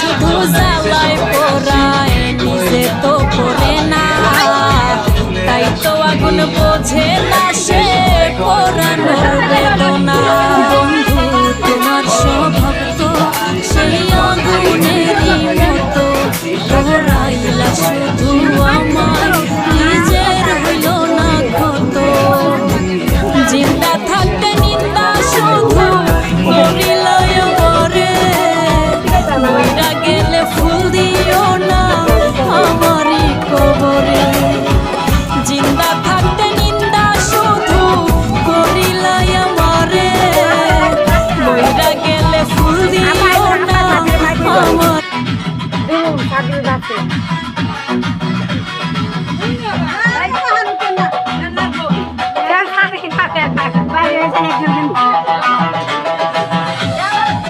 শুধু জ্বালায় পোড়ায় নিজে তো পড়ে না, তাই তো আগুন বোঝে না সে পোড়ানোর বেদনা। বন্ধু তোমার স্বভাব তো সেই আগুনেরই মতো, পোড়াইলা শুধু আমার নিজের হইল না ক্ষত। জিন্দা থাকতে নিন্দা শুধু করিলা আমারে, মইরা গেলে ফুল দিও না আমারই কবরে। জিন্দা থাকতে নিন্দা শুধু করিলা আমারে, মইরা গেলে ফুল দিও না আমার। বাইরে